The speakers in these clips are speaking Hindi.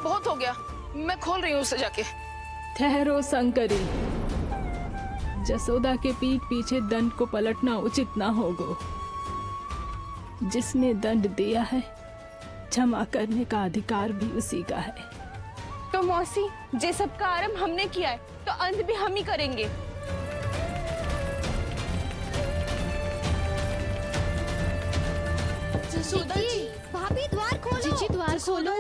बहुत हो गया, मैं खोल रही हूँ उसे जाके। ठहरो शंकरी, जसोदा के पीठ पीछे दंड को पलटना उचित ना होगा। जिसने दंड दिया है, क्षमा करने का अधिकार भी उसी का है। तो मौसी, जे सब का आरंभ हमने किया है तो अंत भी हम ही करेंगे। जसोदा जी, भाभी द्वार खोलो। जीजी द्वार खोलो।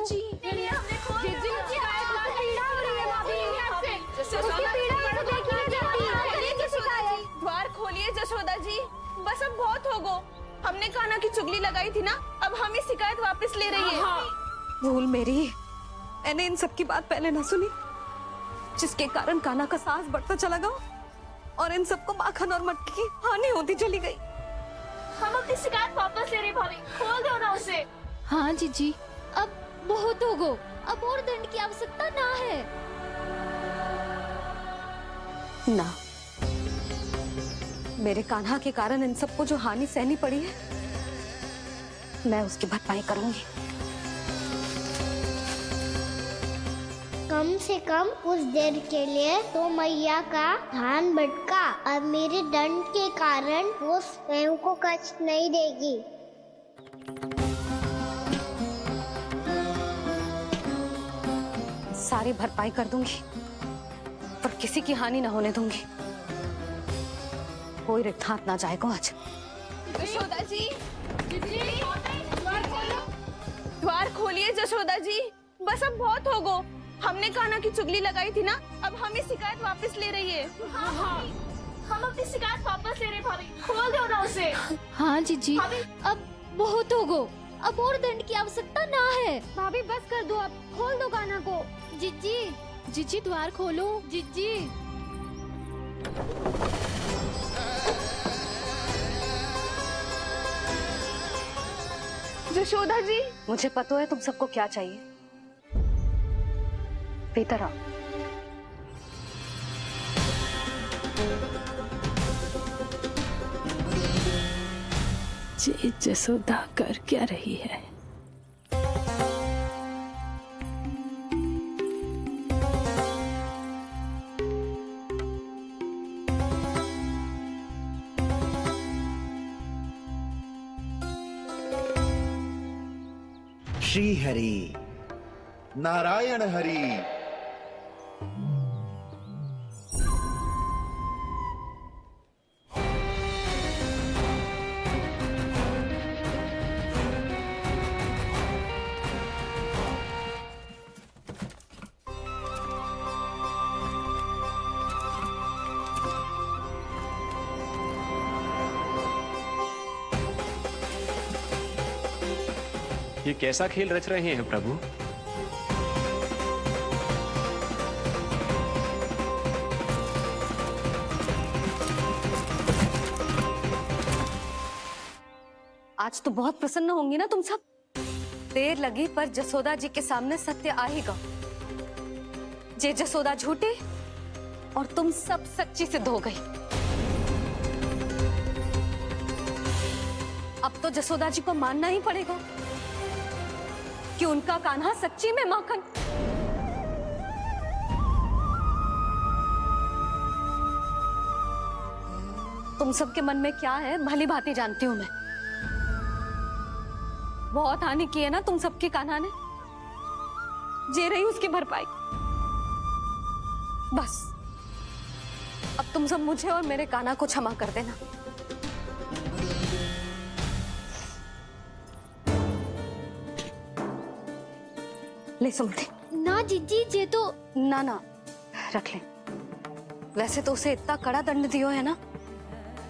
द्वार खोलिए जसोदा जी, बस अब बहुत हो गो। हमने कान्हा की चुगली लगाई थी ना, अब हम ही शिकायत वापस ले रही है। भूल मेरी, मैंने इन सब की बात पहले ना सुनी, जिसके कारण कान्हा का साहस बढ़ता चला गया और इन सबको माखन और मटकी की हानि होती चली गई। हम अपनी शिकायत वापस ले रहे भाभी, खोल दो ना उसे। हाँ जीजी, अब बहुत हो गो, अब और दंड की आवश्यकता ना है। ना, मेरे कान्हा के कारण इन सबको जो हानि सहनी पड़ी है, मैं उसकी भरपाई करूंगी। कम से कम उस देर के लिए तो मैया का ध्यान भटका और मेरे दंड के कारण वो स्वयं को कष्ट नहीं देगी। सारी भरपाई कर दूंगी, पर किसी की हानि ना होने दूंगी। कोई रिक्त हाथ ना जाएगा आज। जशोदा जी, द्वार खोलिए जशोदा जी, बस अब बहुत हो गो। हमने कान्हा की चुगली लगाई थी ना, अब हम ही शिकायत वापस ले रही है। हम अपनी शिकायत वापस ले रहे भाभी, खोल दो ना उसे। हाँ जीजी, अब बहुत हो गो, अब और दंड की आवश्यकता ना है। भाभी बस कर दो, अब खोल दो कान्हा को। जीजी, जीजी द्वार खोलो। जीजी, जशोदा जी, मुझे पता है तुम सबको क्या चाहिए। भीतर आओ। ये जसोदा कर क्या रही है? श्री हरि नारायण हरि। ये कैसा खेल रच रहे हैं प्रभु? आज तो बहुत प्रसन्न होंगी ना तुम सब। देर लगी पर जसोदा जी के सामने सत्य आएगा। जे जसोदा झूठी और तुम सब सच्ची सिद्ध हो गई। अब तो जसोदा जी को मानना ही पड़ेगा कि उनका कान्हा सच्ची में माखन। तुम सबके मन में क्या है भली भांति जानती हूं मैं। बहुत हानि की है ना तुम सबके कान्हा ने, जे रही उसकी भरपाई। बस अब तुम सब मुझे और मेरे कान्हा को क्षमा कर देना। ले सुमति। ना जीजी, जे तो ना ना रख ले। वैसे तो उसे इतना कड़ा दंड दियो है ना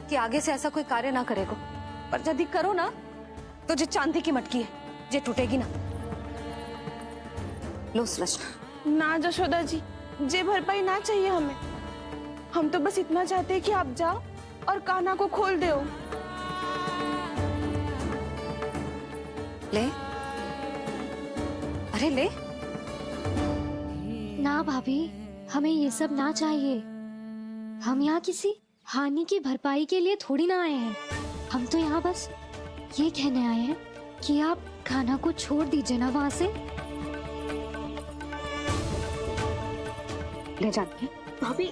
कि आगे से ऐसा कोई कार्य ना करेगा, पर यदि करो ना तो जो चांदी की मटकी है जे टूटेगी ना। लो सुलक्षणा। ना जशोदा जी, जे भरपाई ना चाहिए हमें। हम तो बस इतना चाहते हैं कि आप जाओ और कान्हा को खोल दो। ले, अरे ले। ना भाभी, हमें ये सब ना चाहिए। हम यहाँ किसी हानि की भरपाई के लिए थोड़ी ना आए हैं। हम तो यहाँ बस ये कहने आए हैं कि आप कान्हा को छोड़ दीजिए ना वहाँ से। ले जाती है। भाभी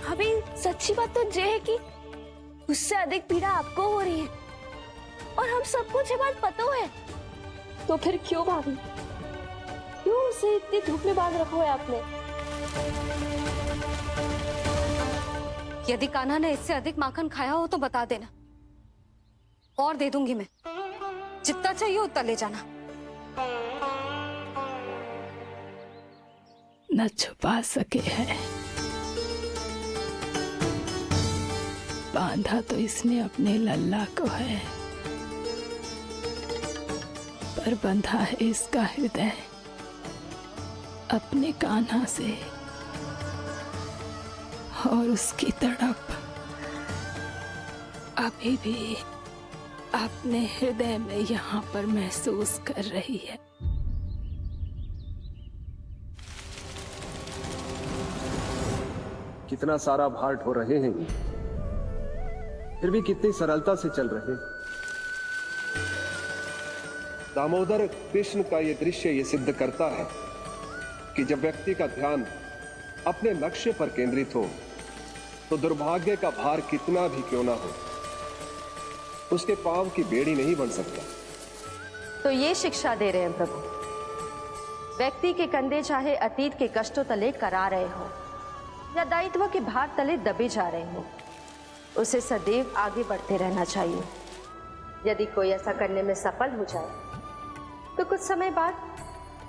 भाभी सच्ची बात तो ये है कि उससे अधिक पीड़ा आपको हो रही है और हम सबको ये बात पता है। तो फिर क्यों भाभी, क्यों उसे इतनी धूप में बांध रखा है आपने? यदि कान्हा ने इससे अधिक माखन खाया हो तो बता देना, और दे दूंगी मैं। जितना चाहिए उतना ले जाना। न छुपा सके हैं, बांधा तो इसने अपने लल्ला को है, पर बंधा है इसका हृदय अपने कान्हा से, और उसकी तड़प अभी भी अपने हृदय में यहाँ पर महसूस कर रही है। कितना सारा भार ढो रहे हैं, फिर भी कितनी सरलता से चल रहे। दामोदर कृष्ण का यह दृश्य ये सिद्ध करता है कि जब व्यक्ति का ध्यान अपने लक्ष्य पर केंद्रित हो तो दुर्भाग्य का भार कितना भी क्यों ना हो, उसके पांव की बेड़ी नहीं बन सकता। तो ये शिक्षा दे रहे हैं प्रभु, व्यक्ति के कंधे चाहे अतीत के कष्टों तले करा रहे हो या दायित्व के भार तले दबे जा रहे हो, उसे सदैव आगे बढ़ते रहना चाहिए। यदि कोई ऐसा करने में सफल हो जाए तो कुछ समय बाद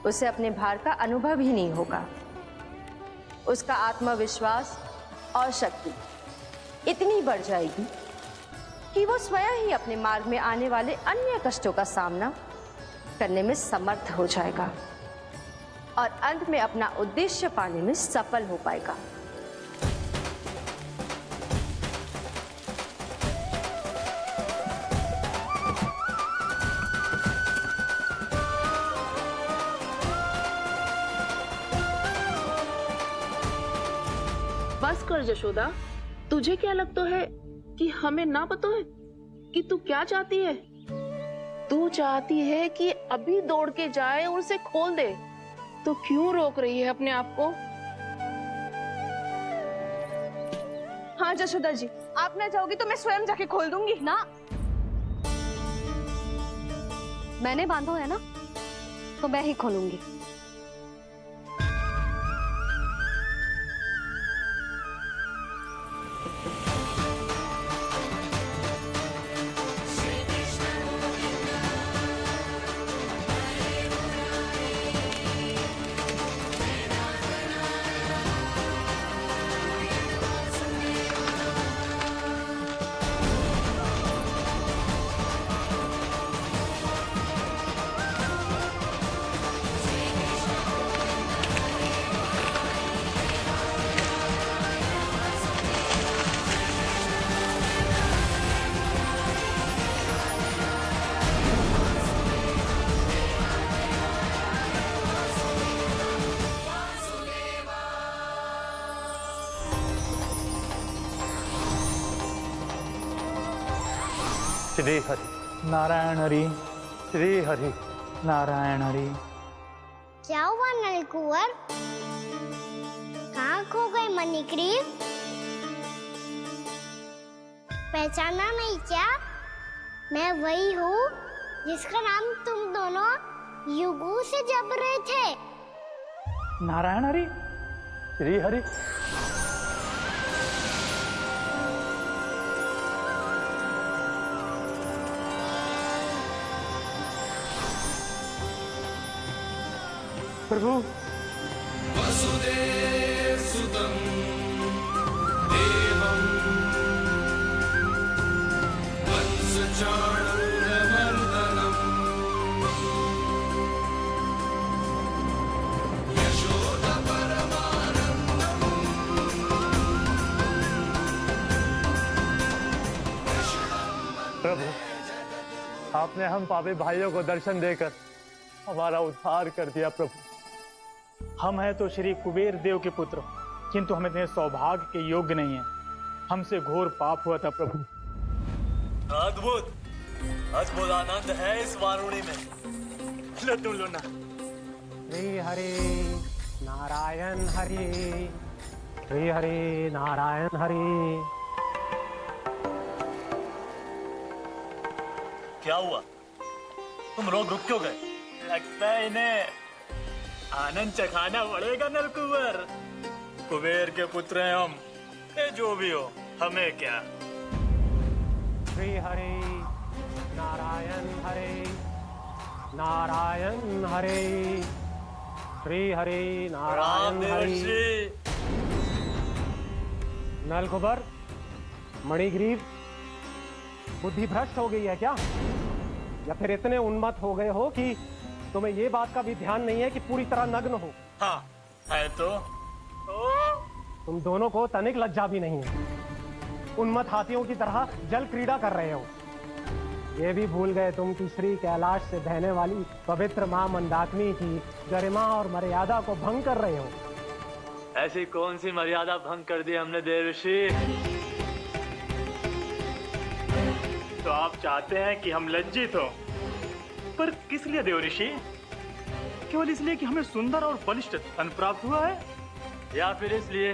उसे अपने भार का अनुभव ही नहीं होगा। उसका आत्मविश्वास और शक्ति इतनी बढ़ जाएगी कि वो स्वयं ही अपने मार्ग में आने वाले अन्य कष्टों का सामना करने में समर्थ हो जाएगा और अंत में अपना उद्देश्य पाने में सफल हो पाएगा। बस कर जशोदा, तुझे क्या लगता है कि हमें ना पता है कि तू क्या चाहती है? तू चाहती है कि अभी दौड़ के जाए और उसे खोल दे, तो क्यों रोक रही है अपने आप को? हाँ जशोदा जी, आप ना जाओगी तो मैं स्वयं जाके खोल दूंगी। ना, मैंने बांधो है ना, तो मैं ही खोलूंगी। श्री हरि नारायण हरि, श्री हरि नारायण हरि। क्या हुआ नलकुंवर? कहाँ खो गए मणिग्रीव? पहचाना नहीं क्या? मैं वही हूँ जिसका नाम तुम दोनों युगों से जप रहे थे। नारायण हरि, श्री हरि। प्रभु वसुदेव सुतं देवं वत्सचाणूरमर्दनम् यशोदा परमानन्दम्। प्रभु, आपने हम पापी भाइयों को दर्शन देकर हमारा उद्धार कर दिया। प्रभु, हम हैं तो श्री कुबेर देव के पुत्र, किंतु हम इतने सौभाग्य के योग्य नहीं हैं। हमसे घोर पाप हुआ था प्रभु। अद्भुत अद्भुत आनंद है इस वारुणी में। लड्डू लोना। श्री हरि नारायण हरि, श्री हरि नारायण हरि। क्या हुआ? तुम रोक रुक क्यों गए? लगता है इन्हें आनंद चखाना पड़ेगा नलकुबर। कुबेर के पुत्र हैं हम, ये जो भी हो हमें क्या। श्री हरि नारायण हरि, नारायण हरि, श्री हरि नारायण हरि। नलकुबर, मणिग्रीव, बुद्धि भ्रष्ट हो गई है क्या? या फिर इतने उन्मत्त हो गए हो कि तुम्हें ये बात का भी ध्यान नहीं है कि पूरी तरह नग्न हो? हाँ है तो। तुम दोनों को तनिक लज्जा भी नहीं है। उन्मत्त हाथियों की तरह जल क्रीड़ा कर रहे हो। ये भी भूल गए तुम कि श्री कैलाश से बहने वाली पवित्र मां मंदाकिनी की गरिमा और मर्यादा को भंग कर रहे हो। ऐसी कौन सी मर्यादा भंग कर दी हमने देवर्षि? तो आप चाहते हैं कि हम लज्जित हो, पर किस लिए देवर्षि? केवल इसलिए कि हमें सुंदर और बलिष्ठ धन प्राप्त हुआ है, या फिर इसलिए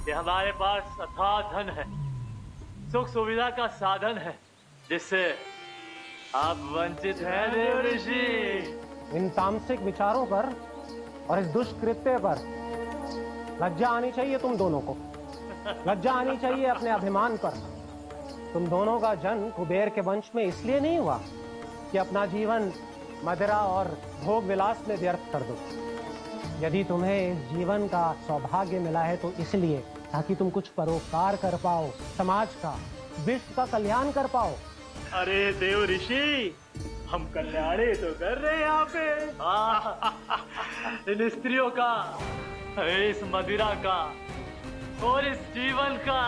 कि हमारे पास अथाह धन है, सुख सुविधा का साधन है, जिससे आप वंचित हैं देवर्षि? इन तामसिक विचारों पर और इस दुष्कृत्य पर लज्जा आनी चाहिए तुम दोनों को। लज्जा आनी चाहिए अपने अभिमान पर। तुम दोनों का जन्म कुबेर के वंश में इसलिए नहीं हुआ कि अपना जीवन मदिरा और भोग विलास में व्यर्थ कर दो। यदि तुम्हें इस जीवन का सौभाग्य मिला है तो इसलिए ताकि तुम कुछ परोपकार कर पाओ, समाज का, विश्व का कल्याण कर पाओ। अरे देव ऋषि, हम कल्याणी तो कर रहे हैं यहाँ पे। इन स्त्रियों का, इस मदिरा का और इस जीवन का।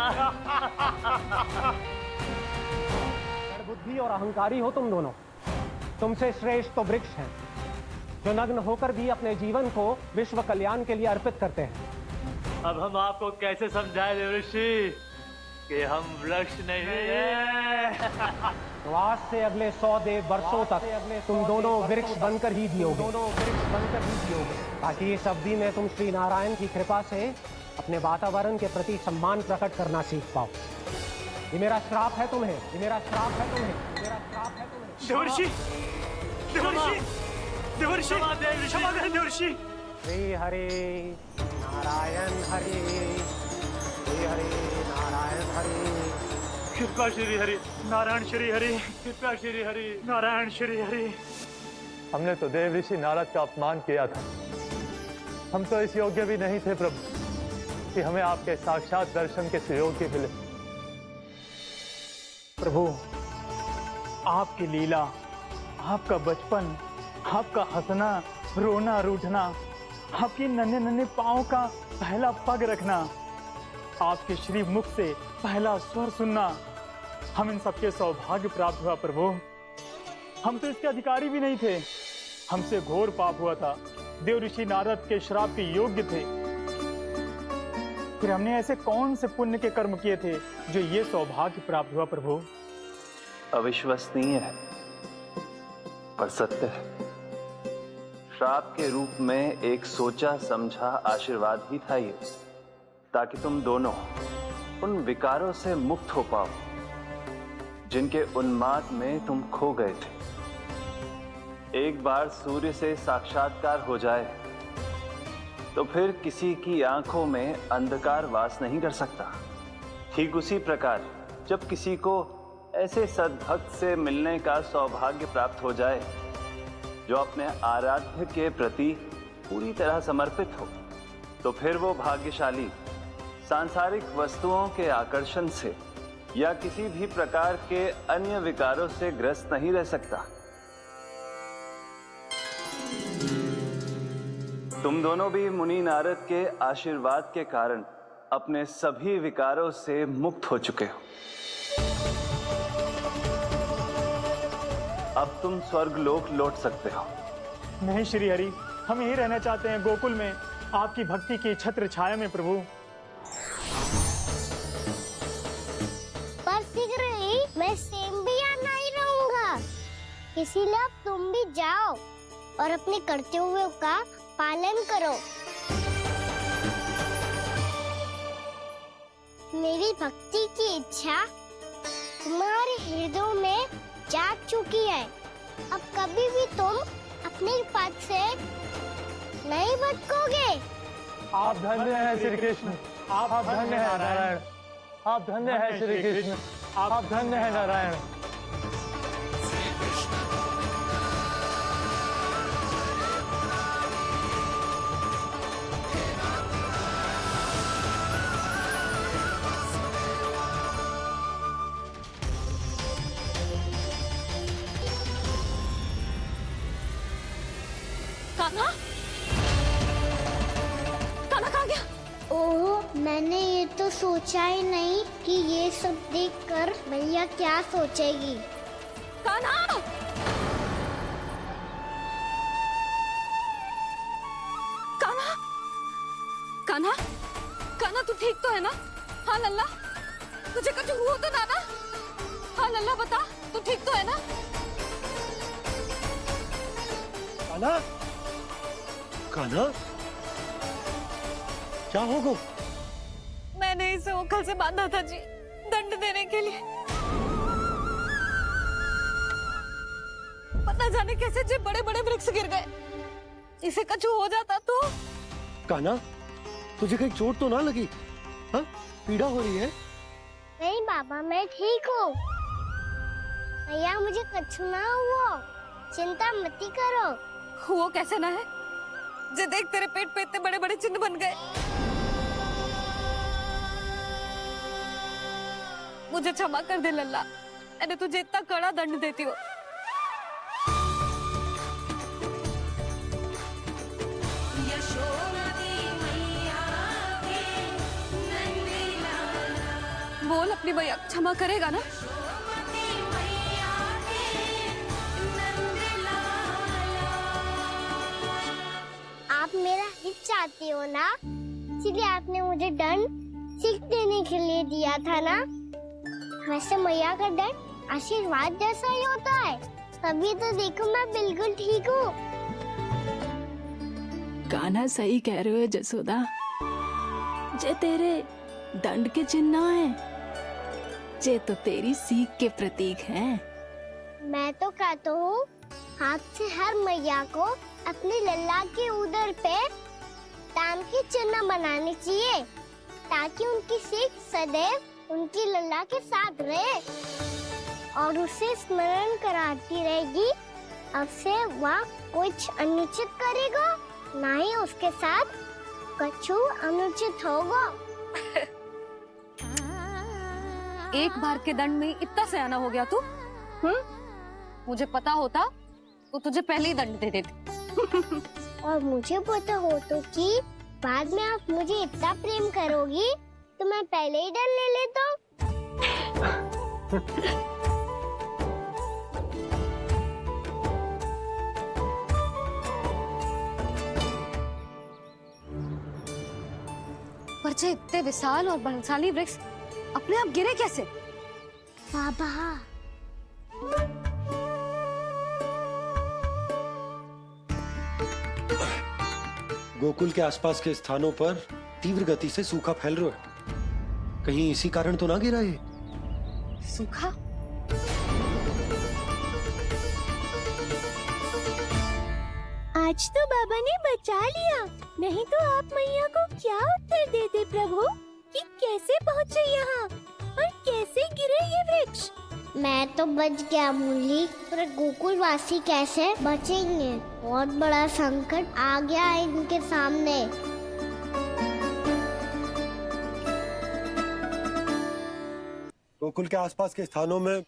बुद्धि और अहंकारी हो तुम दोनों। तुमसे श्रेष्ठ तो वृक्ष हैं, जो नग्न होकर भी अपने जीवन को विश्व कल्याण के लिए अर्पित करते हैं। अब हम आपको कैसे समझाएं देवर्षि कि हम वृक्ष नहीं हैं? तो आज से अगले 100 वर्षों तक तुम दोनों वृक्ष बनकर ही जियोगे, ताकि इस अवधि में तुम श्री नारायण की कृपा से अपने वातावरण के प्रति सम्मान प्रकट करना सीख पाओ। ये मेरा श्राप है तुम्हें, ये मेरा श्राप है तुम्हें, मेरा श्राप है तुम्हें। देवर्षि, देवर्षि, देवर्षि, क्षमा करें देवर्षि। श्री हरि नारायण हरि, श्री हरि नारायण हरि। कृपा श्री हरि नारायण श्री हरि, कृपा श्री हरि नारायण श्री हरि। हमने तो देव ऋषि नारद का अपमान किया था। हम तो इस योग्य भी नहीं थे प्रभु कि हमें आपके साक्षात दर्शन के सुयोग्य मिले। प्रभु, आपकी लीला, आपका बचपन, आपका हंसना, रोना, रूठना, आपके नन्हे नन्हे पांव का पहला पग रखना, आपके श्री मुख से पहला स्वर सुनना, हम इन सबके सौभाग्य प्राप्त हुआ प्रभु। हम तो इसके अधिकारी भी नहीं थे। हमसे घोर पाप हुआ था, देव ऋषि नारद के श्राप के योग्य थे। फिर हमने ऐसे कौन से पुण्य के कर्म किए थे जो ये सौभाग्य प्राप्त हुआ प्रभु? अविश्वसनीय है पर सत्य है। श्राप के रूप में एक सोचा समझा आशीर्वाद ही था ये, ताकि तुम दोनों उन विकारों से मुक्त हो पाओ जिनके उन्माद में तुम खो गए थे। एक बार सूर्य से साक्षात्कार हो जाए तो फिर किसी की आंखों में अंधकार वास नहीं कर सकता। ठीक उसी प्रकार जब किसी को ऐसे सद्भक्त से मिलने का सौभाग्य प्राप्त हो जाए जो अपने आराध्य के प्रति पूरी तरह समर्पित हो, तो फिर वो भाग्यशाली सांसारिक वस्तुओं के आकर्षण से या किसी भी प्रकार के अन्य विकारों से ग्रस्त नहीं रह सकता। तुम दोनों भी मुनि नारद के आशीर्वाद के कारण अपने सभी विकारों से मुक्त हो चुके हो। अब तुम स्वर्गलोक लौट सकते हो। नहीं श्री हरि, हम यहीं रहना चाहते हैं, गोकुल में, आपकी भक्ति की छत्र छाया में प्रभु। पर शीघ्र ही मैं स्वयं भी यहाँ नहीं रहूंगा, इसीलिए अब तुम भी जाओ और अपने कर्तव्यों का पालन करो। मेरी भक्ति की इच्छा तुम्हारे हृदय में जाग चुकी है। अब कभी भी तुम अपने पद से नहीं भटकोगे। आप धन्य हैं श्री कृष्ण, आप धन्य हैं नारायण, आप धन्य हैं श्री कृष्ण, आप धन्य हैं नारायण। कान्हा, कान्हा कहाँ गया? ओह, मैंने ये तो सोचा ही नहीं कि ये सब देखकर भैया क्या सोचेगी। कान्हा! कान्हा! कान्हा! कान्हा तू ठीक तो है ना? हाँ लल्ला, तुझे कुछ हुआ तो ना? हाँ लल्ला बता, तू ठीक तो है ना? कान्हा, कान्हा, क्या होगा? मैंने इसे ओखल से बांधा था जी, दंड देने के लिए। पता जाने कैसे जी बड़े बड़े वृक्ष गिर गए। इसे कुछ हो जाता तो? कान्हा, तुझे कहीं चोट तो ना लगी? हाँ, पीड़ा हो रही है? नहीं बाबा, मैं ठीक हूँ। भैया मुझे कुछ ना हुआ, चिंता मत करो। वो कैसे ना है? जे देख तेरे पेट पे इतने बड़े बड़े चिन्ह बन गए। मुझे क्षमा कर दे लल्ला, मैंने तुझे इतना कड़ा दंड देती हूँ। बोल अपनी भैया क्षमा करेगा ना? आप मेरा हित चाहती हो ना, इसलिए आपने मुझे दंड सीख देने के लिए दिया था ना। वैसे मैया का दंड आशीर्वाद जैसा ही होता है, तभी तो देखो मैं बिल्कुल ठीक हूँ। कान्हा सही कह रहे हो जसोदा, जे तेरे दंड के चिन्ह ना है, जे तो तेरी सीख के प्रतीक हैं। मैं तो कहता हूँ हाथ से हर मैया को अपनी लल्ला के उदर पे ताम की चिन्ह बनानी चाहिए, ताकि उनकी सीख सदैव उनकी लल्ला के साथ रहे और उसे स्मरण कराती रहेगी। अब से वह कुछ अनुचित करेगा, ना ही उसके साथ कछु अनुचित होगा। एक बार के दंड में इतना सयाना हो गया तू? मुझे पता होता तो तुझे पहले ही दंड दे देती। और मुझे पता हो तो कि बाद में आप मुझे इतना प्रेम करोगी तो मैं पहले ही दंड ले लेता हूँ। पर जे इतने विशाल और बलशाली वृक्ष अपने आप गिरे कैसे? बाबा, गोकुल के आसपास के स्थानों पर तीव्र गति से सूखा फैल रहा है। कहीं इसी कारण तो ना गिरा ये? सूखा? आज तो बाबा ने बचा लिया, नहीं तो आप मैया को क्या उत्तर देते प्रभु कि कैसे पहुँचे यहाँ और कैसे गिरे ये वृक्ष? मैं तो बच गया मूली, पर गोकुल वासी कैसे बचेंगे? बहुत बड़ा संकट आ गया है इनके सामने। गोकुल के आसपास के स्थानों में,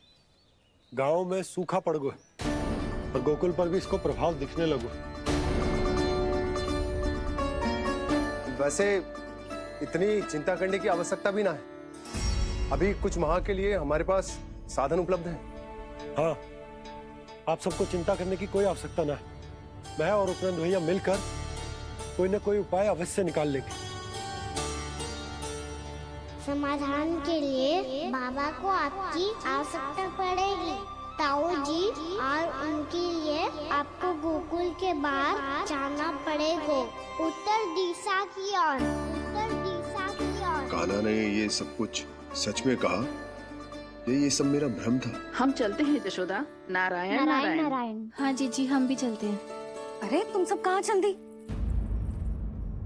गांवों में सूखा पड़ गया और गोकुल पर भी इसको प्रभाव दिखने लगा। वैसे इतनी चिंता करने की आवश्यकता भी ना है। अभी कुछ माह के लिए हमारे पास साधन उपलब्ध है। हाँ, आप सबको चिंता करने की कोई आवश्यकता ना है। मैं और उपनंद भैया मिलकर कोई न कोई उपाय अवश्य निकाल लेंगे। समाधान के लिए बाबा को आपकी आवश्यकता पड़ेगी। ताऊ जी और उनके लिए आपको गोकुल के बाहर जाना पड़ेगा, उत्तर दिशा की ओर, उत्तर दिशा की ओर। कान्हा ने ये सब कुछ सच में कहा या ये सब मेरा भ्रम था? हम चलते हैं जशोदा। नारायण नारायण नारायण। नारायण। हाँ जीजी, हम भी चलते हैं। अरे तुम सब कहाँ चल दी?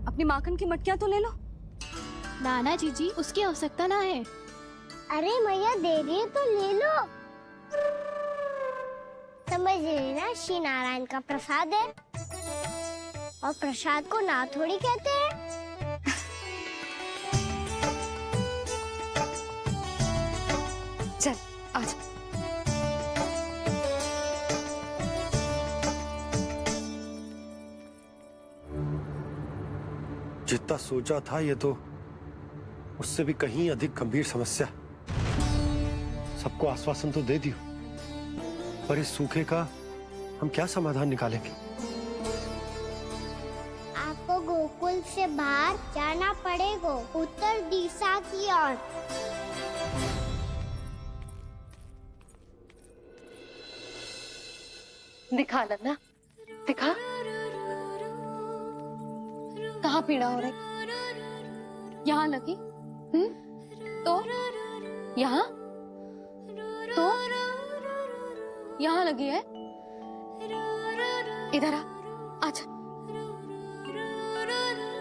अपनी माखन की मटकियां तो ले लो। नाना जीजी, उसकी आवश्यकता ना है। अरे मैया दे रही है तो ले लो। समझ रही ना, श्री नारायण का प्रसाद है और प्रसाद को ना थोड़ी कहते हैं। चल आज। जितना सोचा था ये तो उससे भी कहीं अधिक गंभीर समस्या। सबको आश्वासन तो दे दियो, पर इस सूखे का हम क्या समाधान निकालेंगे? आपको गोकुल से बाहर जाना पड़ेगा, उत्तर दिशा की ओर। दिखा लन्ना, दिखा। कहाँ पीड़ा हो रही? यहाँ लगी? तो यहाँ? तो यहाँ लगी है? इधर आ, आजा।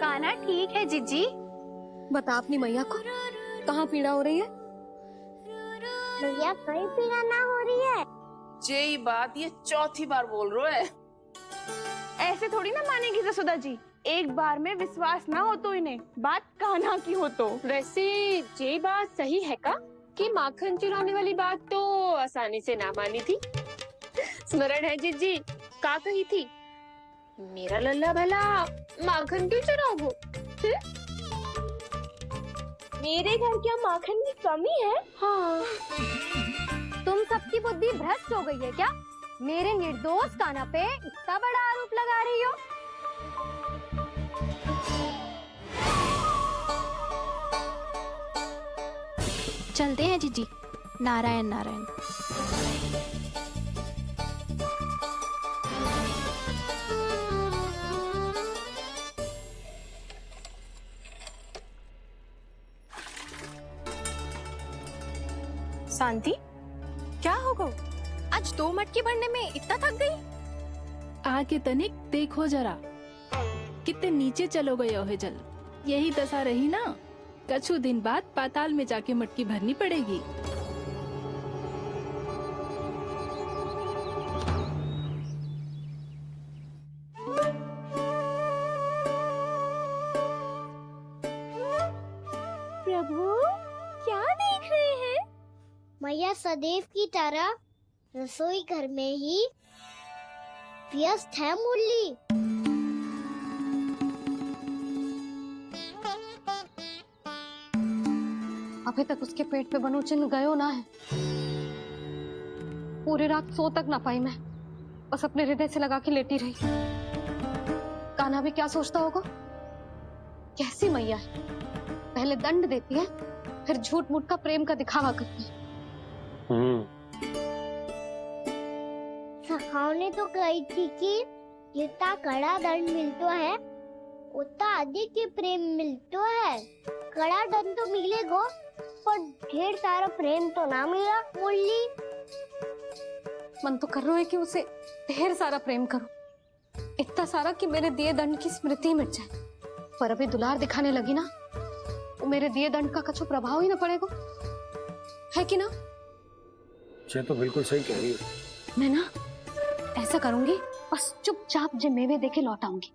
कान्हा ठीक है जीजी। बता अपनी मैया को कहाँ पीड़ा हो रही है? भैया कहीं पीड़ा ना हो रही है। ये बात ये चौथी बार बोल रहे है। ऐसे थोड़ी ना मानेगी जसोदा जी। एक बार में विश्वास ना हो तो इन्हें, बात कान्हा की हो तो। वैसे ये बात सही है का कि माखन चुराने वाली बात तो आसानी से ना मानी थी। स्मरण है जीजी, का कही थी? मेरा लल्ला भला माखन क्यों चुराओगे? मेरे घर क्या माखन की कमी है? हाँ। तुम सबकी बुद्धि भ्रष्ट हो गई है क्या? मेरे निर्दोष कान्हा पे इतना बड़ा आरोप लगा रही हो? चलते हैं जीजी। नारायण नारायण। शांति, क्या हो गो? आज 2 मटकी भरने में इतना थक गई? आके तनिक देखो जरा, कितने नीचे चलो गए हो जल। यही दशा रही ना, कछु दिन बाद पाताल में जाके मटकी भरनी पड़ेगी। प्रभु क्या देख रहे हैं? मैया सदैव की तरह रसोई घर में ही व्यस्त है मुरली। अभी तक उसके पेट पे बनो चिन्ह गयो ना है। पूरी रात सो तक ना पाई मैं, बस अपने हृदय से लगा के लेटी रही। कान्हा भी क्या सोचता होगा? कैसी मैया है, पहले दंड देती है, फिर झूठ मूठ का प्रेम का दिखावा करती है। सखाओ ने तो कही थी कि जितना कड़ा दंड मिलता है उतना अधिक ही प्रेम मिलता है। कड़ा दंड तो मिलेगा पर ढेर सारा प्रेम तो ना मिला मुरली। मन तो कर रहा है कि उसे ढेर सारा प्रेम करूं, इतना सारा कि मेरे दिए दंड की स्मृति मिट जाए। पर अभी दुलार दिखाने लगी ना, वो मेरे दिए दंड का कछु प्रभाव ही ना पड़ेगा, है कि ना? ये तो बिल्कुल सही कह रही है। मैं ना ऐसा करूंगी, बस चुपचाप जे मेवे देके लौट आऊंगी।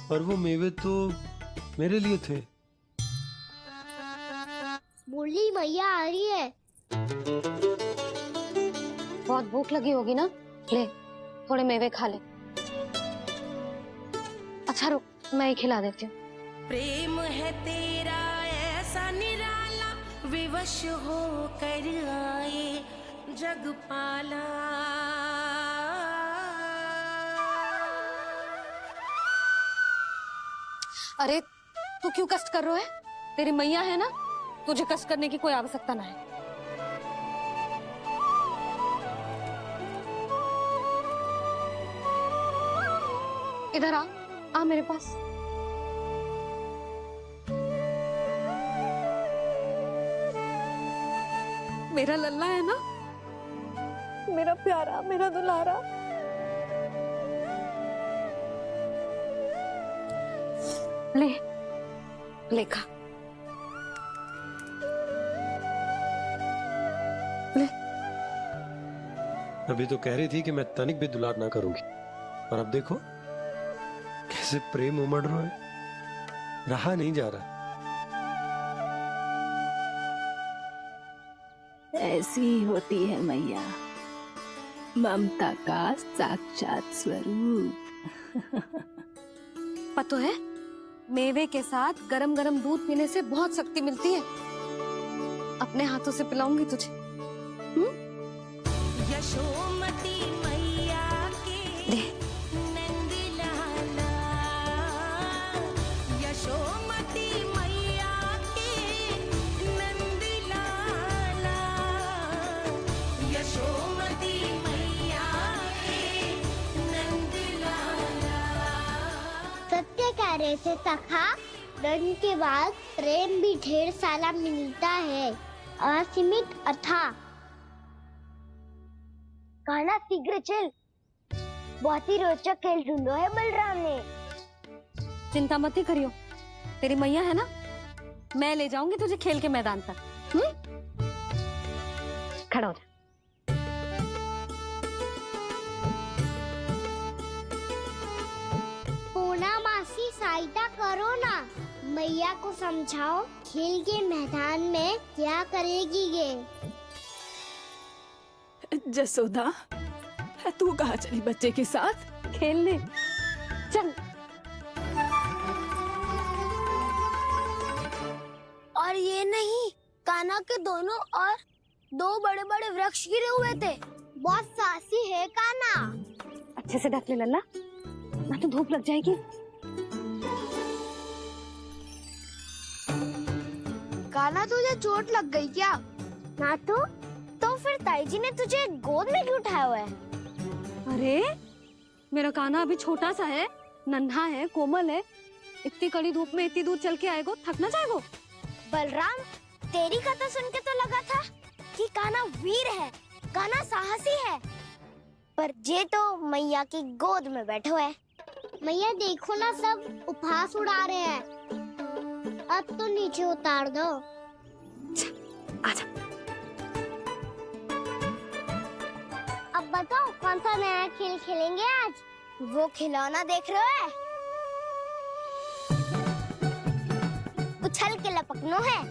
पर वो मेवे तो मेरे लिए थे। मुरली मैया आ रही है। बहुत भूख लगी होगी ना, ले थोड़े मेवे खा ले। अच्छा रुक, मैं ही खिला देती हूँ। प्रेम है तेरा ऐसा निराला, विवश हो कर आए जगपाला। अरे तू क्यों कष्ट कर रहा है? तेरी मैया है ना, तुझे कष्ट करने की कोई आवश्यकता ना है। इधर आ मेरे पास। मेरा लल्ला है ना, मेरा प्यारा, मेरा दुलारा। ले खा। ले। अभी तो कह रही थी कि मैं तनिक भी दुलार ना करूंगी, और अब देखो कैसे प्रेम उमड़ रहा है, रहा नहीं जा रहा। ऐसी ही होती है मैया, ममता का साक्षात स्वरूप। पता है, मेवे के साथ गरम गरम दूध पीने से बहुत शक्ति मिलती है। अपने हाथों से पिलाऊंगी तुझे। यशोमती मैया के नंद लाला, यशोमती मैया के नंद लाला, यशोमती मैया के नंद लाला। सत्य कह रहे थे सखा, धन के बाद प्रेम भी ढेर सारा मिलता है, असीमित अथाह। गाना शीघ्र चल, बहुत ही रोचक खेल ढूंढो है बलराम ने। चिंता मत ही करियो, तेरी मैया है ना, मैं ले जाऊंगी तुझे खेल के मैदान तक। खड़ा हो जा। पूना मासी सहायता करो ना, मैया को समझाओ खेल के मैदान में क्या करेगी ये। जसोदा, तू कहाँ चली बच्चे के साथ? खेलने चल। और ये नहीं, कान्हा के दोनों और दो बड़े बड़े वृक्ष गिरे हुए थे। बहुत साहसी है कान्हा। अच्छे से ढक ले लल्ला, ना तो धूप लग जाएगी। कान्हा, तुझे चोट लग गई क्या? ना तो फिर ताई जी ने तुझे गोद में क्यों उठाया हुआ है? अरे मेरा कान्हा अभी छोटा सा है, नन्हा है, कोमल है। इतनी कड़ी धूप में इतनी दूर चल के आएगो, थक ना जाएगो। बलराम, तेरी कथा सुन के तो लगा था कि कान्हा वीर है, कान्हा साहसी है, पर जे तो मैया की गोद में बैठो है। मैया देखो ना, सब उपहास उड़ा रहे हैं। अब तो नीचे उतार दो। आजा। अब बताओ कौन सा नया खेल खेलेंगे आज? वो खिलौना देख रहे हो? उछल के लपकनो है,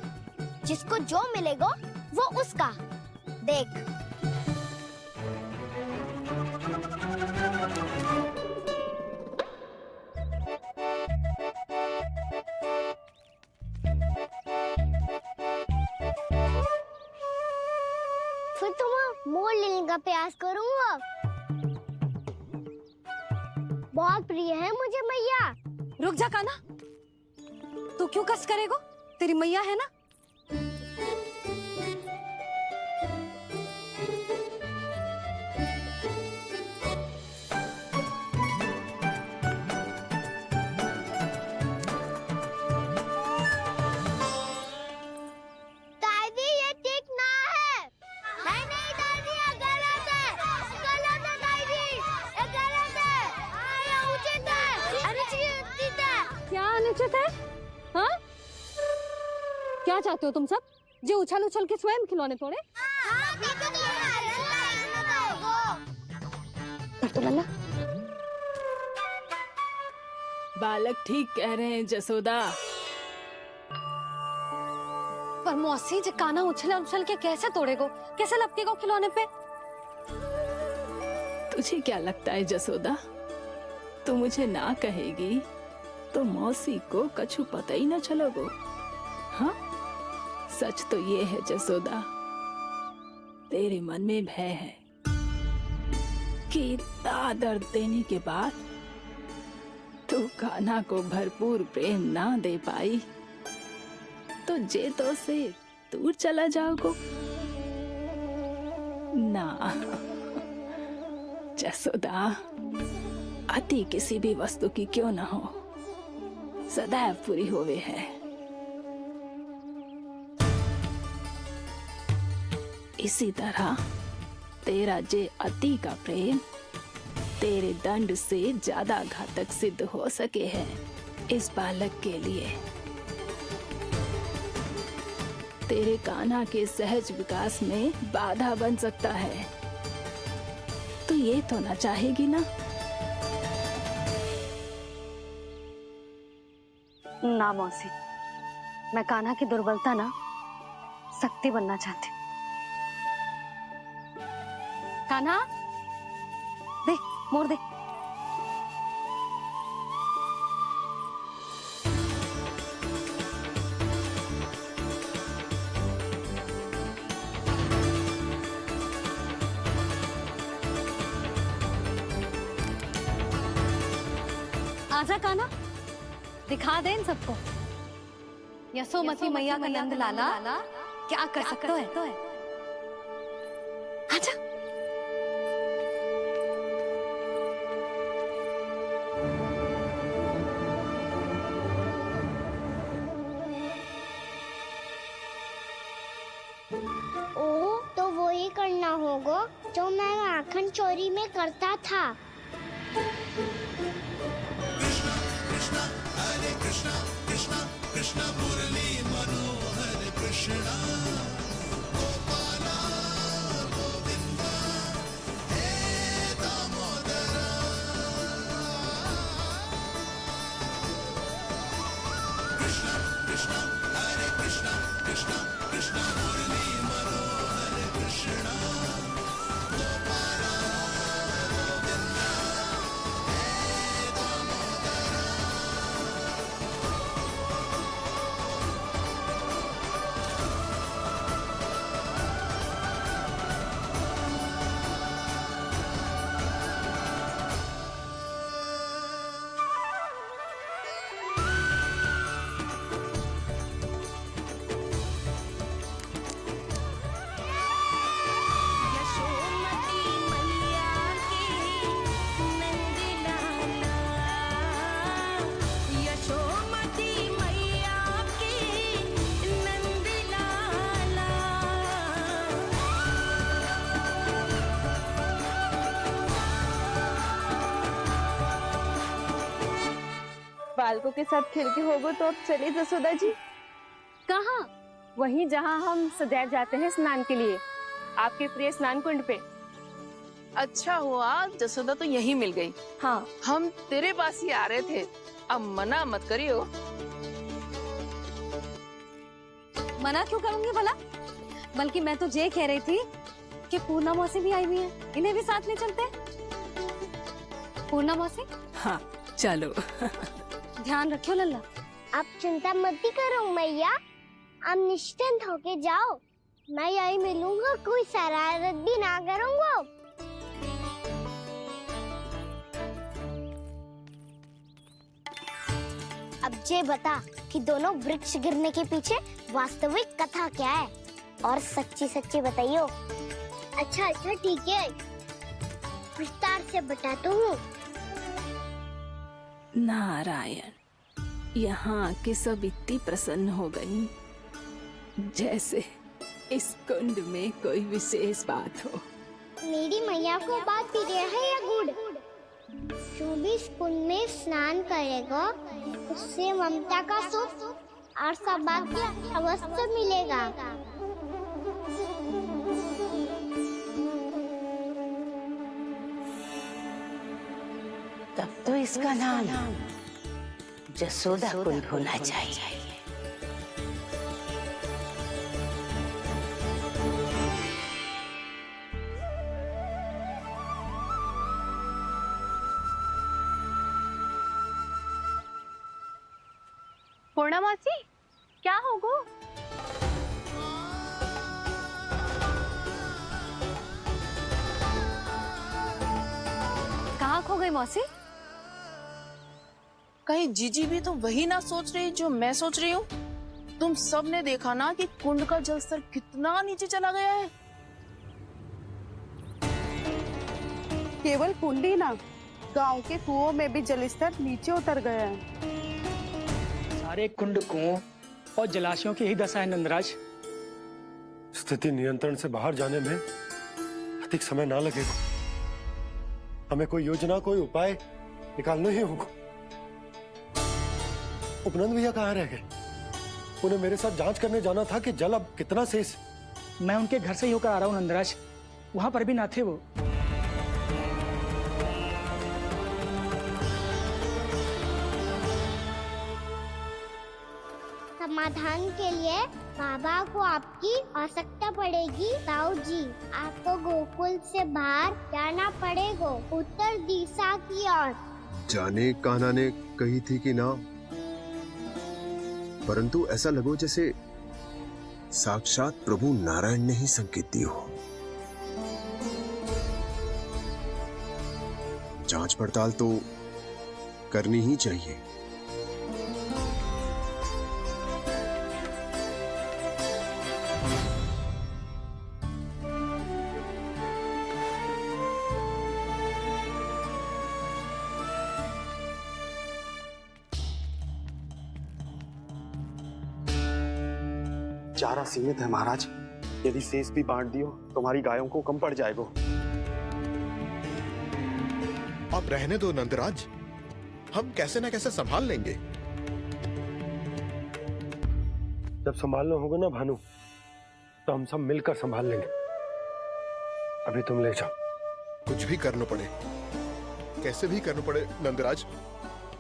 जिसको जो मिलेगा वो उसका। देख। फिर तुम मोड़ लेने का प्रयास करूंगा। बहुत प्रिय है मुझे मैया। रुक जा कान्हा, तू क्यों कष्ट करेगो? तेरी मैया है ना। दादी, ये ठीक ना है। नहीं नहीं दादी, ये गलत है। गलत है दादी, ये गलत है। ये उचित है, अनुचित है। क्या अनुचित है? हाँ? क्या चाहते हो तुम सब? जो उछल उछल के स्वयं खिलौने तोड़े? तो लल्ला, बालक ठीक कह रहे हैं जसोदा। पर मौसी, जे कान्हा उछल उछल के कैसे तोड़ेगो, कैसे लपकेगो खिलौने पे? तुझे क्या लगता है जसोदा, तू मुझे ना कहेगी तो मौसी को कछु पता ही ना चलोगो? हाँ, सच तो ये है जसोदा, तेरे मन में भय है कि इतना दर्द देने के बाद तू कान्हा को भरपूर प्रेम ना दे पाई तो जेतो से दूर चला जाओगो ना। जसोदा, अति किसी भी वस्तु की क्यों न हो, सदैव पूरी होवे है। इसी तरह तेरा जे अति का प्रेम तेरे दंड से ज्यादा घातक सिद्ध हो सके है इस बालक के लिए। तेरे कान्हा के सहज विकास में बाधा बन सकता है, तो ये तो ना चाहेगी ना? ना मौसी, मैं कान्हा की दुर्बलता ना शक्ति बनना चाहती हूँ। कान्हा, दे मोड़ दे। आजा कान्हा, दिखा दे इन सबको यशोमती मैया का नंद लाला क्या कर सकता है। आजा। ओ, तो वही करना होगा जो मैं माखन चोरी में करता था। यशोमती मैया के नंद लाला, यशोमती मैया के नंद लाला। बालकों के साथ खेल के होगो तो अब चलिए जसोदा जी। कहाँ? वहीं जहाँ हम सदैव जाते हैं स्नान के लिए, आपके प्रिय स्नान कुंड पे। अच्छा हुआ जसोदा तो यहीं मिल गई। हाँ, हम तेरे पास ही आ रहे थे, अब मना मत करियो। मना क्यों करूंगी भला? बल्कि मैं तो ये कह रही थी कि पूर्णा मौसी भी आई हुई है, इन्हें भी साथ ले चलते हैं। पूर्णा मौसी, हाँ चलो। ध्यान रखियो लल्ला। आप चिंता मत करो मैया, आप निश्चिंत होके जाओ, मैं यही मिलूंगा, कोई शरारत भी ना करूंगा। अब ये बता कि दोनों वृक्ष गिरने के पीछे वास्तविक कथा क्या है, और सच्ची सच्ची बताइयो। अच्छा अच्छा ठीक है, विस्तार से बताता हूँ। नारायण, यहाँ के सब इतनी प्रसन्न हो गई जैसे इस कुंड में कोई विशेष बात हो। मेरी मैया को बात प्रिय है या गुड़? जो भी इस कुंड में स्नान करेगा उससे ममता का सुख और सौभाग्य अवश्य मिलेगा। तब तो इसका नाम जसोदा कुंड होना चाहिए। पूर्णा मौसी, क्या होगो? कहाँ खो गई मौसी? कहीं जीजी भी तो वही ना सोच रही जो मैं सोच रही हूँ? तुम सब ने देखा ना कि कुंड का जलस्तर कितना नीचे चला गया है। केवल कुंड ही ना, गांव के कुओं में भी जलस्तर नीचे उतर गया है। सारे कुंड कुओं और जलाशयों की ही दशा है नंदराज। स्थिति नियंत्रण से बाहर जाने में अधिक समय ना लगेगा। हमें कोई योजना, कोई उपाय निकालना ही होगा। उपनंद भैया कहाँ रह गए? उन्हें मेरे साथ जांच करने जाना था कि जल अब कितना शेष। मैं उनके घर से ही होकर आ रहा हूँ नंदराज, वहां पर भी ना थे वो। समाधान के लिए बाबा को आपकी आवश्यकता पड़ेगी। ताऊ जी, आपको गोकुल से बाहर जाना पड़ेगा, उत्तर दिशा की ओर। जाने कान्हा ने कही थी कि ना, परंतु ऐसा लगो जैसे साक्षात प्रभु नारायण ने ही संकेत दी हो। जांच पड़ताल तो करनी ही चाहिए। चारा सीमित है महाराज, यदि शेष भी बांट दियो तो हमारी गायों को कम पड़ जाएगा। अब रहने दो नंदराज, हम कैसे न कैसे संभाल लेंगे। जब संभालना होगा ना भानु, तो हम सब मिलकर संभाल लेंगे। अभी तुम ले जाओ। कुछ भी करना पड़े, कैसे भी करना पड़े नंदराज,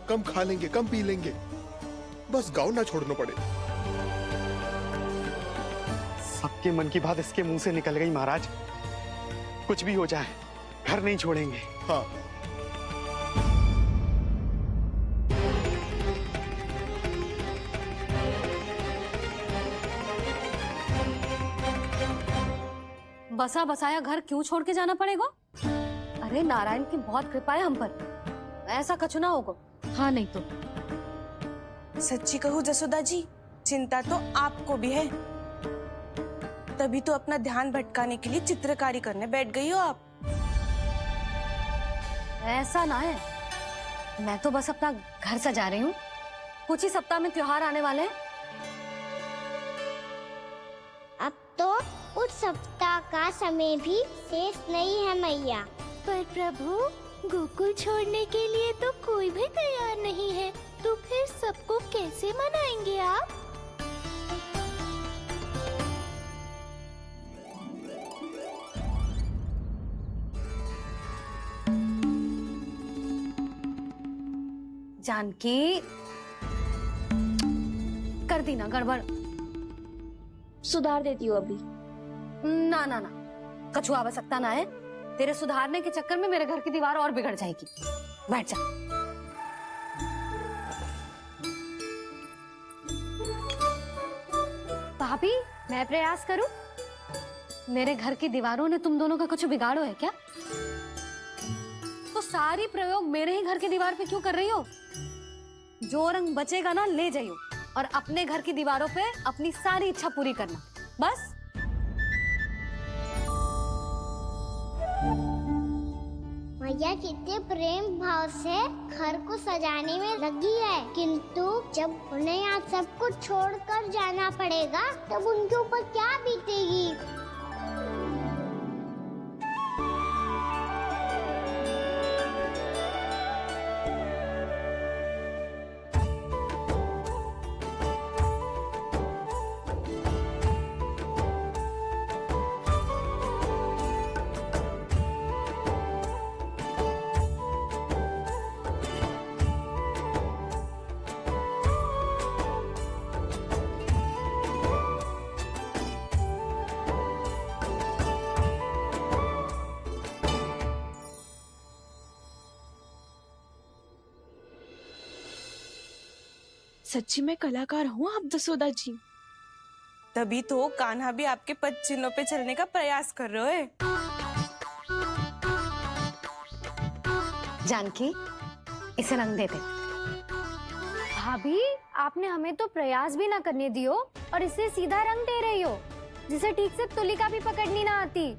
कम खा लेंगे, कम पी लेंगे, बस गाँव ना छोड़ना पड़े। सबके मन की बात इसके मुंह से निकल गई महाराज। कुछ भी हो जाए, घर नहीं छोड़ेंगे। हाँ, बसा बसाया घर क्यों छोड़ के जाना पड़ेगा? अरे नारायण की बहुत कृपा है हम पर, ऐसा कछु ना होगा। हाँ नहीं तो सच्ची कहूँ जसोदा जी, चिंता तो आपको भी है, तभी तो अपना ध्यान भटकाने के लिए चित्रकारी करने बैठ गई हो आप। ऐसा ना है, मैं तो बस अपना घर सजा रही हूँ। कुछ ही सप्ताह में त्योहार आने वाले हैं। अब तो उस सप्ताह का समय भी शेष नहीं है मैया। पर प्रभु, गोकुल छोड़ने के लिए तो कोई भी तैयार नहीं है, तो फिर सबको कैसे मनाएंगे आप? जानकी, कर दी ना गड़बड़। सुधार देती हूँ अभी। ना ना ना, कछु आवश्यकता ना है। तेरे सुधारने के चक्कर में मेरे घर की दीवार और बिगड़ जाएगी। बैठ जा। भाभी, मैं प्रयास करूं? मेरे घर की दीवारों ने तुम दोनों का कुछ बिगाड़ो है क्या? तो सारी प्रयोग मेरे ही घर की दीवार पे क्यों कर रही हो? जो रंग बचेगा ना ले जाइयो, और अपने घर की दीवारों पे अपनी सारी इच्छा पूरी करना, बस। मैया कितने प्रेम भाव से घर को सजाने में लगी है, किंतु जब उन्हें यहाँ सब कुछ छोड़कर जाना पड़ेगा तब उनके ऊपर क्या बीतेगी। सच्ची में कलाकार हूँ आप जसोदा जी, तभी तो कान्हा भी आपके पद चिन्हों पे चलने का प्रयास कर रहे है। जानकी, इसे रंग देते। भाभी, आपने हमें तो प्रयास भी ना करने दियो और इसे सीधा रंग दे रही हो, जिसे ठीक से तुलिका भी पकड़नी ना आती।